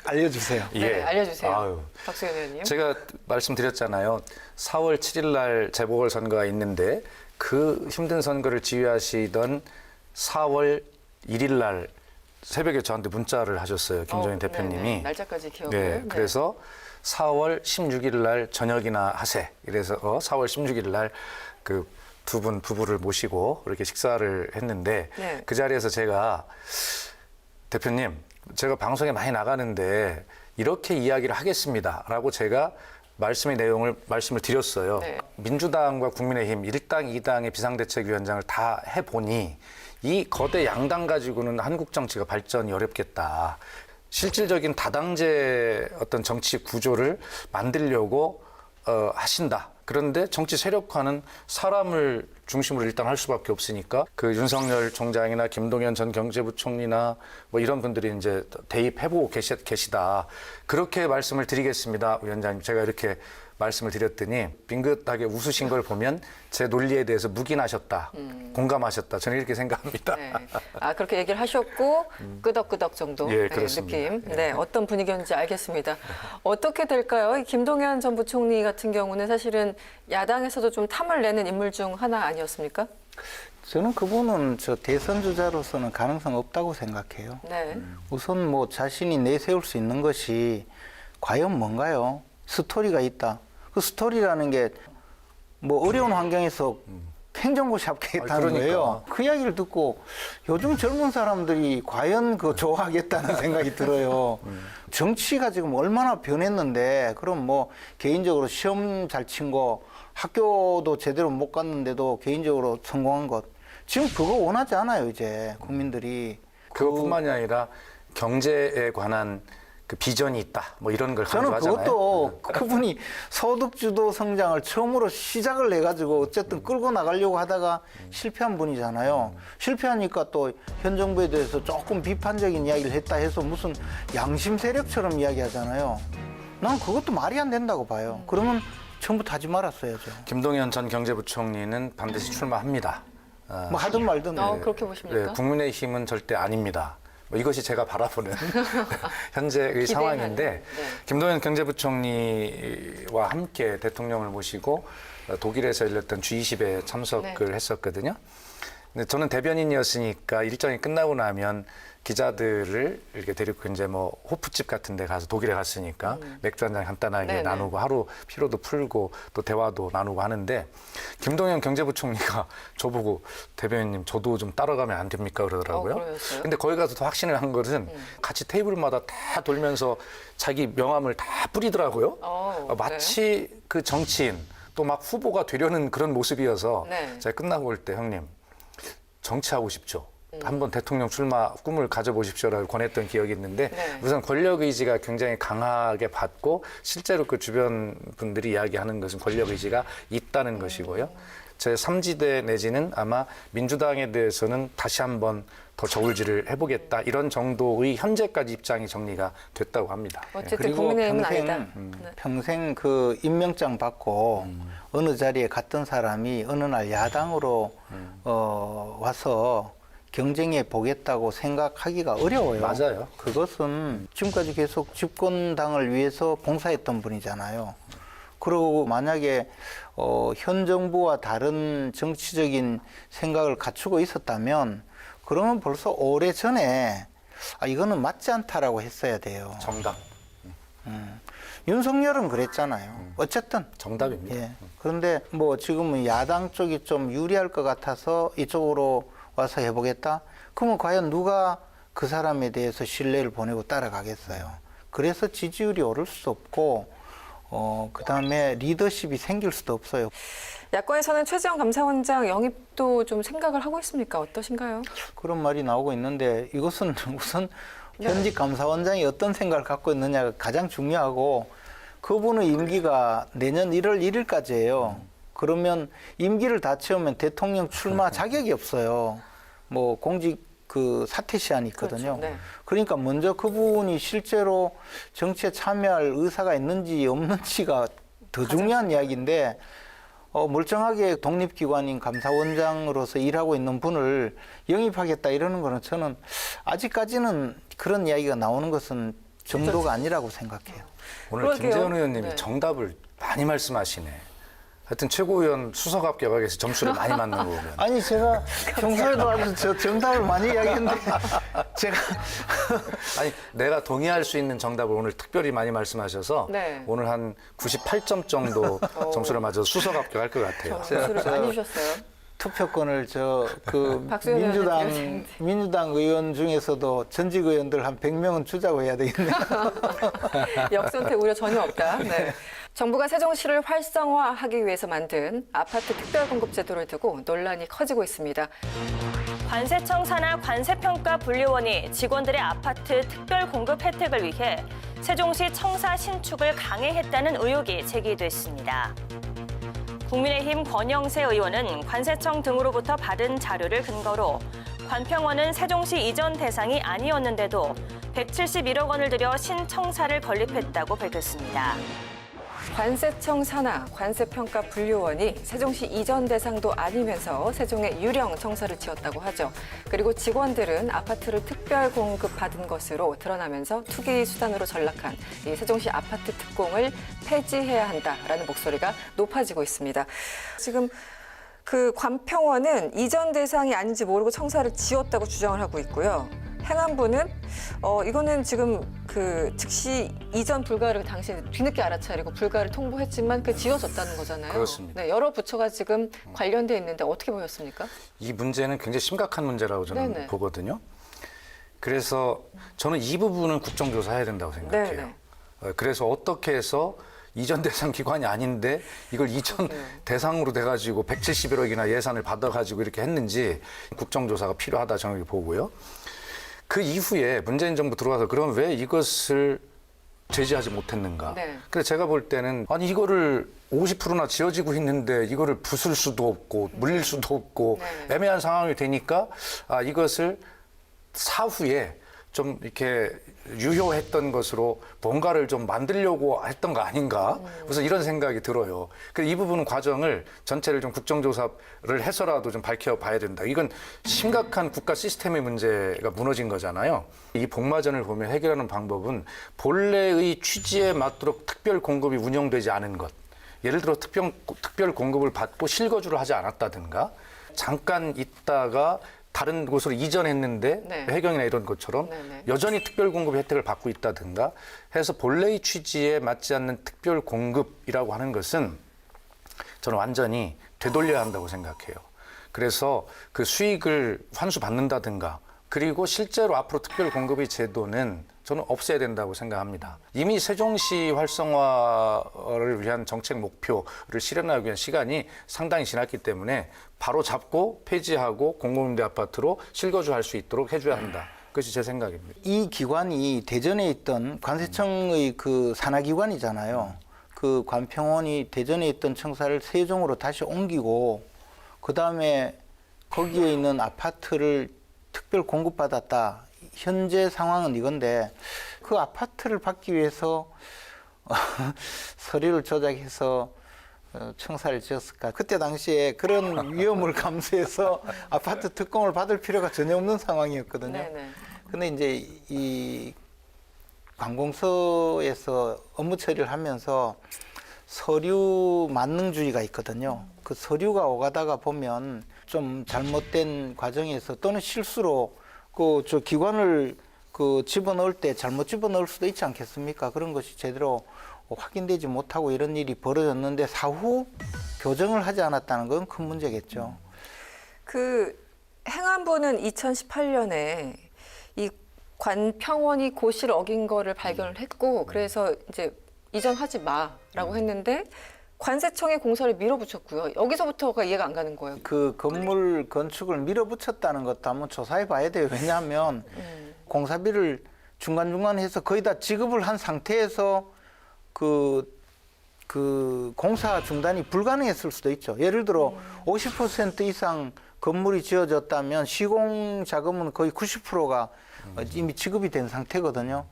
알려주세요. 네, 알려주세요. 아유. 박수현 의원님. 제가 말씀드렸잖아요. 4월 7일 날 재보궐선거가 있는데 그 힘든 선거를 지휘하시던 4월 1일 날 새벽에 저한테 문자를 하셨어요. 김종인 대표님이. 네네, 날짜까지 기억을. 네, 그래서 4월 16일 날 저녁이나 하세. 이래서 4월 16일 날 그 두 분 부부를 모시고 이렇게 식사를 했는데 네. 그 자리에서 제가 대표님, 제가 방송에 많이 나가는데 이렇게 이야기를 하겠습니다라고 제가 말씀을 드렸어요. 네. 민주당과 국민의힘 1당, 2당의 비상대책위원장을 다 해보니 이 거대 양당 가지고는 한국 정치가 발전이 어렵겠다. 실질적인 다당제 어떤 정치 구조를 만들려고 하신다. 그런데 정치 세력화는 사람을 중심으로 일단 할 수밖에 없으니까 그 윤석열 총장이나 김동연 전 경제부총리나 뭐 이런 분들이 이제 대입해보고 계시다. 그렇게 말씀을 드리겠습니다. 위원장님. 제가 이렇게 말씀을 드렸더니 빙긋하게 웃으신 걸 보면 제 논리에 대해서 묵인하셨다. 공감하셨다. 저는 이렇게 생각합니다. 네. 아, 그렇게 얘기를 하셨고 끄덕끄덕 정도 예, 네, 그렇습니다. 느낌. 예. 네, 어떤 분위기였는지 알겠습니다. 어떻게 될까요? 이 김동연 전 부총리 같은 경우는 사실은 야당에서도 좀 탐을 내는 인물 중 하나 아니었습니까? 저는 그분은 저 대선 주자로서는 가능성 없다고 생각해요. 네. 우선 뭐 자신이 내세울 수 있는 것이 과연 뭔가요? 스토리가 있다. 그 스토리라는 게 뭐 어려운 환경에서 행정부 잡겠다는 그러니까. 거예요. 그 이야기를 듣고 요즘 젊은 사람들이 과연 그 좋아하겠다는 생각이 들어요. 정치가 지금 얼마나 변했는데 그럼 뭐 개인적으로 시험 잘 친 거 학교도 제대로 못 갔는데도 개인적으로 성공한 것 지금 그거 원하지 않아요 이제 국민들이. 그것뿐만이 아니라 경제에 관한 그 비전이 있다. 뭐 이런 걸 저는 강조하잖아요. 그것도 그분이 소득주도 성장을 처음으로 시작을 해가지고 어쨌든 끌고 나가려고 하다가 실패한 분이잖아요. 실패하니까 또 현 정부에 대해서 조금 비판적인 이야기를 했다 해서 무슨 양심 세력처럼 이야기하잖아요. 난 그것도 말이 안 된다고 봐요. 그러면 처음부터 하지 말았어야죠. 김동연 전 경제부총리는 반드시 출마합니다. 뭐 하든 말든. 그렇게 보십니까? 네, 국민의힘은 절대 아닙니다. 뭐 이것이 제가 바라보는 현재의 상황인데 네. 김동연 경제부총리와 함께 대통령을 모시고 독일에서 열렸던 G20에 참석을 네. 했었거든요. 근데 저는 대변인이었으니까 일정이 끝나고 나면 기자들을 이렇게 데리고 이제 뭐 호프집 같은 데 가서 독일에 갔으니까 맥주 한 잔 간단하게 네네. 나누고 하루 피로도 풀고 또 대화도 나누고 하는데 김동연 경제부총리가 저보고 대변인님 저도 좀 따라가면 안 됩니까 그러더라고요. 그러셨어요? 근데 거기 가서 더 확신을 한 것은 같이 테이블마다 다 돌면서 자기 명함을 다 뿌리더라고요. 네. 마치 그 정치인 또 막 후보가 되려는 그런 모습이어서 네. 제가 끝나고 올 때 형님 정치하고 싶죠. 한번 대통령 출마 꿈을 가져보십시오라고 권했던 기억이 있는데 네. 우선 권력 의지가 굉장히 강하게 받고 실제로 그 주변 분들이 이야기하는 것은 권력 의지가 있다는 것이고요. 제 3지대 내지는 아마 민주당에 대해서는 다시 한번 더 저울질을 해보겠다 이런 정도의 현재까지 입장이 정리가 됐다고 합니다. 어쨌든 그리고 국민의힘은 평생, 아니다. 네. 평생 그 임명장 받고 어느 자리에 갔던 사람이 어느 날 야당으로 와서 경쟁해 보겠다고 생각하기가 어려워요. 맞아요. 그것은 지금까지 계속 집권당을 위해서 봉사했던 분이잖아요. 그리고 만약에 현 정부와 다른 정치적인 생각을 갖추고 있었다면 그러면 벌써 오래전에 이거는 맞지 않다라고 했어야 돼요. 정답. 윤석열은 그랬잖아요. 어쨌든. 정답입니다. 예. 그런데 뭐 지금은 야당 쪽이 좀 유리할 것 같아서 이쪽으로 와서 해보겠다? 그러면 과연 누가 그 사람에 대해서 신뢰를 보내고 따라가겠어요? 그래서 지지율이 오를 수 없고 그다음에 리더십이 생길 수도 없어요. 야권에서는 최재형 감사원장 영입도 좀 생각을 하고 있습니까? 어떠신가요? 그런 말이 나오고 있는데 이것은 우선 현직 감사원장이 어떤 생각을 갖고 있느냐가 가장 중요하고 그분의 임기가 내년 1월 1일까지예요. 그러면 임기를 다 채우면 대통령 출마 자격이 없어요. 뭐 공직 그 사퇴 시한이 있거든요. 그렇죠. 네. 그러니까 먼저 그분이 실제로 정치에 참여할 의사가 있는지 없는지가 더 중요한 이야기인데 멀쩡하게 독립기관인 감사원장으로서 일하고 있는 분을 영입하겠다 이러는 거는 저는 아직까지는 그런 이야기가 나오는 것은 정도가 아니라고 생각해요. 오늘 그러게요. 김재원 의원님이 네. 정답을 많이 말씀하시네. 하여튼 최고위원 수석 합격하기에서 점수를 많이 맞는 거 보면. 아니 제가 평소에도 아주 저 정답을 많이 이야기했는데 제가 아니 내가 동의할 수 있는 정답을 오늘 특별히 많이 말씀하셔서 네. 오늘 한 98점 정도 점수를 맞아서 수석 합격할 것 같아요. 점수를 많이 주셨어요. 투표권을 그 박수현 의원님 민주당 의원 중에서도 전직 의원들 한 100명은 주자고 해야 되겠네요. 역선택 우려 전혀 없다. 네. 정부가 세종시를 활성화하기 위해서 만든 아파트 특별공급제도를 두고 논란이 커지고 있습니다. 관세청 산하 관세평가분류원이 직원들의 아파트 특별공급 혜택을 위해 세종시 청사 신축을 강행했다는 의혹이 제기됐습니다. 국민의힘 권영세 의원은 관세청 등으로부터 받은 자료를 근거로 관평원은 세종시 이전 대상이 아니었는데도 171억 원을 들여 신청사를 건립했다고 밝혔습니다. 관세청 산하 관세평가분류원이 세종시 이전 대상도 아니면서 세종에 유령 청사를 지었다고 하죠. 그리고 직원들은 아파트를 특별 공급받은 것으로 드러나면서 투기 수단으로 전락한 이 세종시 아파트 특공을 폐지해야 한다라는 목소리가 높아지고 있습니다. 지금 그 관평원은 이전 대상이 아닌지 모르고 청사를 지었다고 주장을 하고 있고요. 행안부는 이거는 지금 그 즉시 이전 불가를 당시 뒤늦게 알아차리고 불가를 통보했지만 그 지워졌다는 거잖아요. 그렇습니다. 네, 여러 부처가 지금 관련돼 있는데 어떻게 보셨습니까? 이 문제는 굉장히 심각한 문제라고 저는 네네. 보거든요. 그래서 저는 이 부분은 국정조사해야 된다고 생각해요. 네네. 그래서 어떻게 해서 이전 대상 기관이 아닌데 이걸 이전 대상으로 돼가지고 171억이나 예산을 받아가지고 이렇게 했는지 국정조사가 필요하다 저는 보고요. 그 이후에 문재인 정부 들어와서 그럼 왜 이것을 제지하지 못했는가? 네. 그래서 제가 볼 때는 아니 이거를 50%나 지어지고 있는데 이거를 부술 수도 없고 물릴 수도 없고 네. 애매한 상황이 되니까 이것을 사후에 좀 이렇게 유효했던 것으로 뭔가를 좀 만들려고 했던 거 아닌가? 그래서 이런 생각이 들어요. 그래서 이 부분 과정을 전체를 좀 국정조사를 해서라도 좀 밝혀봐야 된다. 이건 심각한 국가 시스템의 문제가 무너진 거잖아요. 이 복마전을 보면 해결하는 방법은 본래의 취지에 맞도록 특별 공급이 운영되지 않은 것. 예를 들어 특별 공급을 받고 실거주를 하지 않았다든가 잠깐 있다가 다른 곳으로 이전했는데 네. 해경이나 이런 것처럼 네네. 여전히 특별 공급 혜택을 받고 있다든가 해서 본래의 취지에 맞지 않는 특별 공급이라고 하는 것은 저는 완전히 되돌려야 한다고 생각해요. 그래서 그 수익을 환수받는다든가 그리고 실제로 앞으로 특별 공급의 제도는 저는 없애야 된다고 생각합니다. 이미 세종시 활성화를 위한 정책 목표를 실현하기 위한 시간이 상당히 지났기 때문에 바로 잡고 폐지하고 공공임대 아파트로 실거주할 수 있도록 해줘야 한다. 그것이 제 생각입니다. 이 기관이 대전에 있던 관세청의 그 산하기관이잖아요. 그 관평원이 대전에 있던 청사를 세종으로 다시 옮기고 그다음에 거기에 있는 아파트를 특별 공급받았다. 현재 상황은 이건데 그 아파트를 받기 위해서 서류를 조작해서 청사를 지었을까? 그때 당시에 그런 위험을 감수해서 아파트 특공을 받을 필요가 전혀 없는 상황이었거든요. 네네. 근데 이제 이 관공서에서 업무 처리를 하면서 서류 만능주의가 있거든요. 그 서류가 오가다가 보면 좀 잘못된 과정에서 또는 실수로 그 저 기관을 그 집어넣을 때 잘못 집어넣을 수도 있지 않겠습니까? 그런 것이 제대로 확인되지 못하고 이런 일이 벌어졌는데 사후 교정을 하지 않았다는 건 큰 문제겠죠. 그 행안부는 2018년에 이 관평원이 고시를 어긴 거를 발견을 했고 그래서 이제 이전하지 마라고 했는데 관세청에 공사를 밀어붙였고요. 여기서부터가 이해가 안 가는 거예요. 그 건물 건축을 밀어붙였다는 것도 한번 조사해 봐야 돼요. 왜냐하면 공사비를 중간중간 해서 거의 다 지급을 한 상태에서 그 공사 중단이 불가능했을 수도 있죠. 예를 들어 50% 이상 건물이 지어졌다면 시공 자금은 거의 90%가 이미 지급이 된 상태거든요.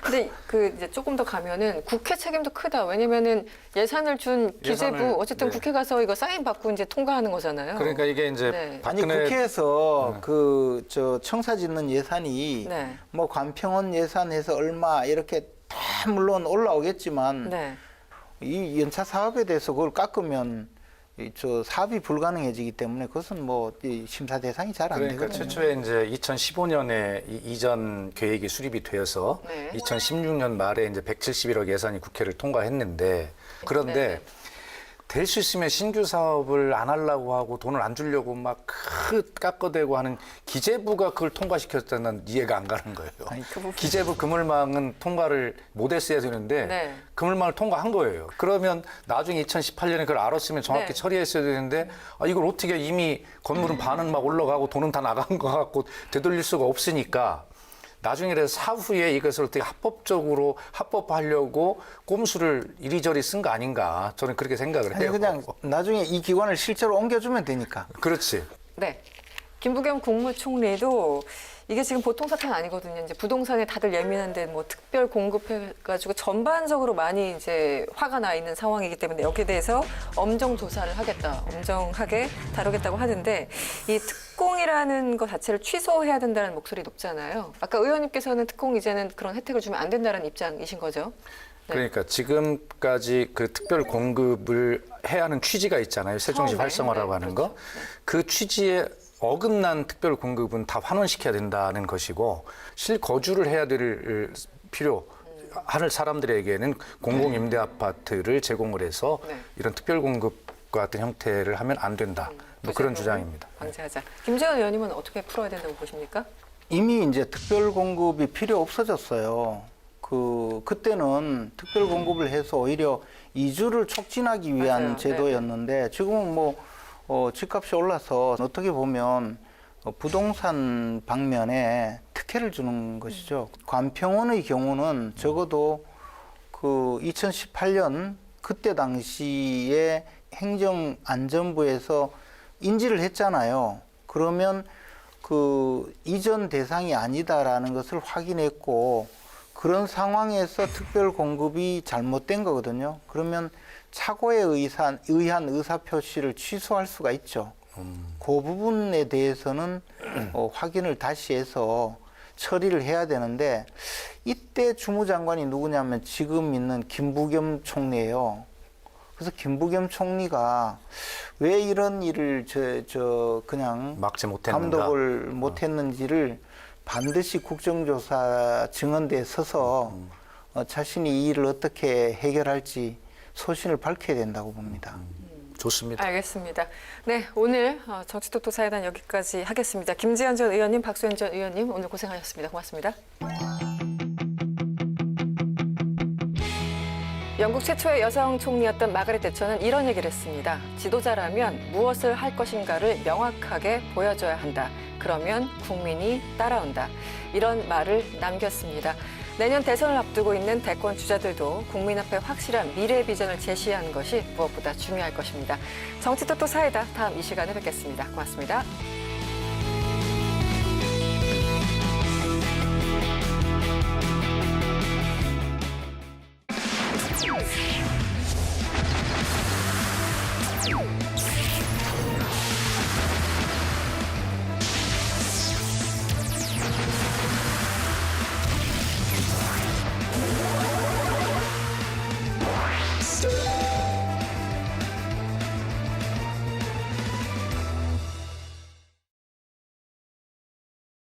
근데 그 이제 조금 더 가면은 국회 책임도 크다. 왜냐면은 예산을 준 기재부 예산을, 어쨌든 네. 국회 가서 이거 사인 받고 이제 통과하는 거잖아요. 그러니까 이게 이제 네. 아니 박근혜 국회에서 그 청사 짓는 예산이 네. 뭐 관평원 예산에서 얼마 이렇게 다 물론 올라오겠지만 네. 이 연차 사업에 대해서 그걸 깎으면 저 사업이 불가능해지기 때문에 그것은 뭐 이 심사 대상이 잘 안 그러니까 되거든요. 최초에 이제 2015년에 이전 계획이 수립이 되어서 네. 2016년 말에 이제 171억 예산이 국회를 통과했는데 그런데 네. 될 수 있으면 신규 사업을 안 하려고 하고 돈을 안 주려고 막 깎아대고 하는 기재부가 그걸 통과시켰다는 이해가 안 가는 거예요. 기재부 그물망은 통과를 못했어야 되는데 네. 그물망을 통과한 거예요. 그러면 나중에 2018년에 그걸 알았으면 정확히 네. 처리했어야 되는데 이걸 어떻게 이미 건물은 반은 막 올라가고 돈은 다 나간 거 같고 되돌릴 수가 없으니까 나중에 사후에 이것을 어떻게 합법화하려고 꼼수를 이리저리 쓴 거 아닌가 저는 그렇게 생각을 아니 해요. 그냥 나중에 이 기관을 실제로 옮겨주면 되니까. 그렇지. 네. 김부겸 국무총리도 이게 지금 보통 사태는 아니거든요. 이제 부동산에 다들 예민한데 뭐 특별 공급해가지고 전반적으로 많이 이제 화가 나 있는 상황이기 때문에 여기에 대해서 엄정 조사를 하겠다, 엄정하게 다루겠다고 하는데 이 특공이라는 것 자체를 취소해야 된다는 목소리 높잖아요. 아까 의원님께서는 특공 이제는 그런 혜택을 주면 안 된다는 입장이신 거죠? 네. 그러니까 지금까지 그 특별 공급을 해야 하는 취지가 있잖아요. 세종시 처음에. 활성화라고 네, 하는 그렇죠. 거. 그 취지에 어긋난 특별 공급은 다 환원시켜야 된다는 것이고 실거주를 해야 될 필요 하는 사람들에게는 공공임대 아파트를 제공을 해서 네. 이런 특별 공급과 같은 형태를 하면 안 된다. 뭐 그런 주장입니다. 방지하자. 김재원 의원님은 어떻게 풀어야 된다고 보십니까? 이미 이제 특별 공급이 필요 없어졌어요. 그때는 특별 공급을 해서 오히려 이주를 촉진하기 위한 맞아요. 제도였는데 지금은 뭐 집값이 올라서 어떻게 보면 부동산 방면에 특혜를 주는 것이죠. 관평원의 경우는 적어도 그 2018년 그때 당시에 행정안전부에서 인지를 했잖아요. 그러면 그 이전 대상이 아니다라는 것을 확인했고 그런 상황에서 특별 공급이 잘못된 거거든요. 그러면 착오에 의한 의사표시를 취소할 수가 있죠. 그 부분에 대해서는 확인을 다시 해서 처리를 해야 되는데 이때 주무장관이 누구냐면 지금 있는 김부겸 총리예요. 그래서 김부겸 총리가 왜 이런 일을 그냥 막지 못했는가. 감독을 못했는지를 반드시 국정조사 증언대에 서서 자신이 이 일을 어떻게 해결할지 소신을 밝혀야 된다고 봅니다. 좋습니다. 알겠습니다. 네, 오늘 정치톡톡 사회단 여기까지 하겠습니다. 김지현 전 의원님, 박수현 전 의원님 오늘 고생하셨습니다. 고맙습니다. 영국 최초의 여성 총리였던 마가렛 대처는 이런 얘기를 했습니다. 지도자라면 무엇을 할 것인가를 명확하게 보여줘야 한다. 그러면 국민이 따라온다. 이런 말을 남겼습니다. 내년 대선을 앞두고 있는 대권 주자들도 국민 앞에 확실한 미래 비전을 제시하는 것이 무엇보다 중요할 것입니다. 정치톡톡 사이다 다음 이 시간에 뵙겠습니다. 고맙습니다.